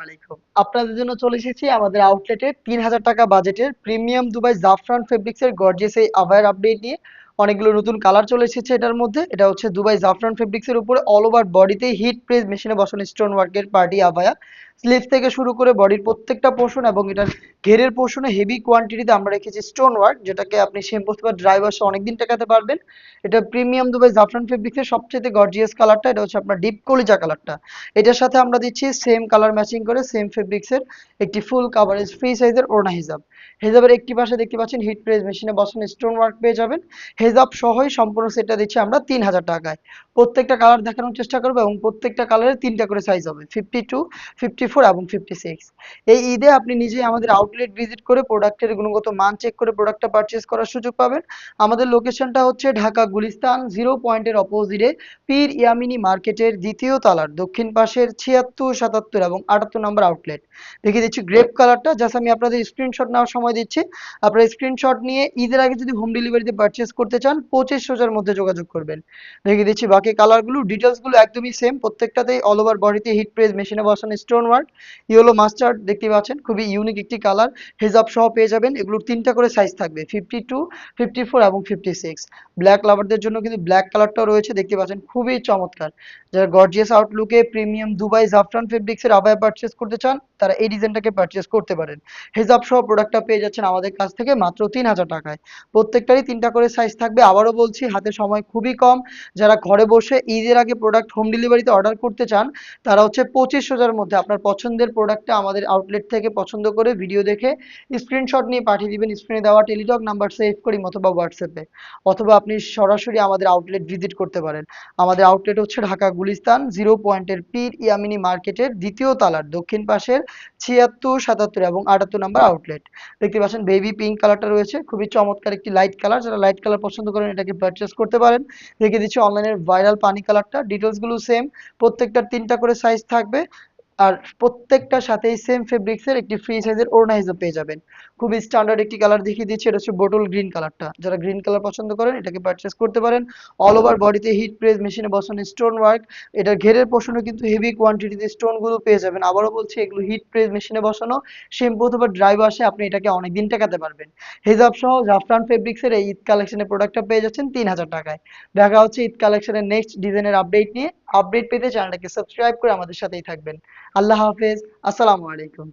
আলাইকুম। আপনাদের জন্য চলে এসেছি আমাদের আউটলেটের ৩,০০০ টাকা বাজেটের প্রিমিয়াম দুবাই জাফরান ফেব্রিক্স এর গর্জিয়াস এই আভায়ার আপডেট নিয়ে। অনেকগুলো নতুন কালার চলে এসেছে এটার মধ্যে। এটা হচ্ছে দুবাই জাফরান ফেব্রিক্স এর উপরে অল ওভার বডিতে হিট প্রেস মেশিনে বসানো স্টোন ওয়ার্কের পার্টি আভায়া। স্লিভস থেকে শুরু করে বডির প্রত্যেকটা পোর্শন এবং এটার ঘেরের পোর্শনে হেভি কোয়ান্টিটিতে আমরা রেখেছি স্টোন ওয়ার্ক, যেটাকে আপনি শ্যাম্পু বা ড্রাই ওয়াশে অনেকদিন টেকাতে পারবেন। এটা প্রিমিয়াম দুবাই জাফরান ফেব্রিক্স এর সবচেয়ে গর্জিয়াস কালারটা, এটা হচ্ছে আপনার ডিপ কলিজা কালারটা। এটার সাথে আমরা দিচ্ছি সেম কালার ম্যাচিং করে সেম ফেব্রিক্স এর একটি ফুল কাভারেজ ফ্রি সাইজের ওড়না হিজাব। হিজাবের একটি পাশে দেখতে পাচ্ছেন হিট প্রেস মেশিনে বসানো স্টোন ওয়ার্ক পেয়ে যাবেন। হিজাব সহই সম্পূর্ণ সেটটা দিচ্ছি আমরা ৩,০০০ টাকায়। প্রত্যেকটা কালার দেখানোর চেষ্টা করবো এবং প্রত্যেকটা কালারে তিনটা করে সাইজ হবে, 52, 54 এবং 56। এই ঈদে আপনি নিজেই আমাদের আউটলেট ভিজিট করে প্রোডাক্টের গুণগত মান চেক করে প্রোডাক্টটা পারচেজ করার সুযোগ পাবেন। আমাদের লোকেশনটা হচ্ছে ঢাকা গুলিস্তান 0 পয়েন্টের অপোজিটে পীর ইয়ামিনী মার্কেটের দ্বিতীয় তলার দক্ষিণ পাশের ৭৬, ৭৭ এবং ৭৮ নম্বর আউটলেট। দেখিয়ে দিচ্ছি গ্রেপ কালারটা, জাস্ট আমি আপনাদের স্ক্রিনশট নেওয়ার সময় দিচ্ছি। আপনারা স্ক্রিনশট নিয়ে ঈদের আগে যদি হোম ডেলিভারিতে পারচেজ করতে চান ২৫০০-র মধ্যে যোগাযোগ করবেন। দেখিয়ে দিচ্ছি বাকি কালারগুলো, ডিটেলসগুলো একদমই সেম। প্রত্যেকটাতেই অল ওভার বডিতে হিট প্রেস মেশিনে বসানো স্টোন ওয়ার্ক। ইয়েলো মাস্টার্ড দেখতে পাচ্ছেন, খুবই ইউনিক একটি কালার। হেজাব সহ পেয়ে যাবেন। এগুলোর তিনটা করে সাইজ থাকবে, 52, 54 এবং 56। ব্ল্যাক লাভারদের জন্য কিন্তু ব্ল্যাক কালারটাও রয়েছে, দেখতে পাচ্ছেন খুবই চমৎকার। যারা গর্জিয়াস আউটলুকে প্রিমিয়াম দুবাই জাফরান ফেব্রিক্স এর আবায়া পারচেজ করতে চান তারা এই ডিজাইনটাকে পারচেজ করতে পারেন। হেজাব সহ প্রোডাক্টটা পেয়ে যাচ্ছেন আমাদের কাছ থেকে মাত্র ৩,০০০ টাকায়। প্রত্যেকটারই তিনটা করে সাইজ থাকবে। আবারও বলছি, হাতে সময় খুবই কম। যারা ঘরে বসে ঈদের আগে প্রোডাক্ট হোম ডেলিভারিতে অর্ডার করতে চান তারা হচ্ছে ২৫০০-র মধ্যে আপনার পছন্দের প্রোডাক্টটা আমাদের আউটলেট থেকে পছন্দ করে ভিডিও দেখে স্ক্রিনশট নিয়ে পাঠিয়ে দিবেন স্ক্রিনে দেওয়া টেলিটক নাম্বার সেভ করি অথবা হোয়াটসঅ্যাপে, অথবা আপনি সরাসরি আমাদের আউটলেট ভিজিট করতে পারেন। আমাদের আউটলেট হচ্ছে ঢাকা গুলিস্তান 0 পয়েন্টের পীর ইয়ামিনী মার্কেটের দ্বিতীয় তলার দক্ষিণ পাশের ৭৬, ৭৭ এবং ৭৮ নম্বর আউটলেট। দেখতে পাচ্ছেন বেবি পিঙ্ক কালারটা রয়েছে, খুবই চমৎকার একটি লাইট কালার। যারা লাইট কালার পছন্দ করেন এটাকে পারচেস করতে পারেন। দেখিয়ে দিচ্ছি অনলাইনের ভাইরাল পানি কালারটা, ডিটেলসগুলো সেম। প্রত্যেকটার তিনটা করে সাইজ থাকবে। আর প্রত্যেকটার সাথেই সেম ফেব্রিক্সের একটি ফ্রি সাইজের ওড়না হিসেবে পেয়ে যাবেন। খুবই স্ট্যান্ডার্ড একটি কালার দেখিয়ে দিচ্ছি, এটা হচ্ছে বোটল গ্রিন কালারটা। যারা গ্রিন কালার পছন্দ করেন এটাকে পারচেস করতে পারেন। অল ওভার বডিতে হিট প্রেস মেশিনে বসানো স্টোন ওয়ার্ক। এটার ঘেরের পোর্শনে কিন্তু হেভি কোয়ান্টিটিতে স্টোন গুলো পেয়ে যাবেন। আবারও বলছি, এগুলো হিট প্রেস মেশিনে বসানো, শ্যাম্পু অথবা ড্রাই ওয়াশে আপনি এটাকে অনেকদিন টেকাতে পারবেন। হিজাব সহ জাফরান ফেব্রিক্সের এই ঈদ কালেকশনের প্রোডাক্টটা পেয়ে যাচ্ছেন ৩,০০০ টাকায়। দেখা হচ্ছে ঈদ কালেকশনের নেক্সট ডিজাইনের আপডেট নিয়ে। আপডেট পেতে চ্যানেলটাকে সাবস্ক্রাইব করে আমাদের সাথেই থাকবেন। আল্লাহ হাফেজ। আসসালামু আলাইকুম।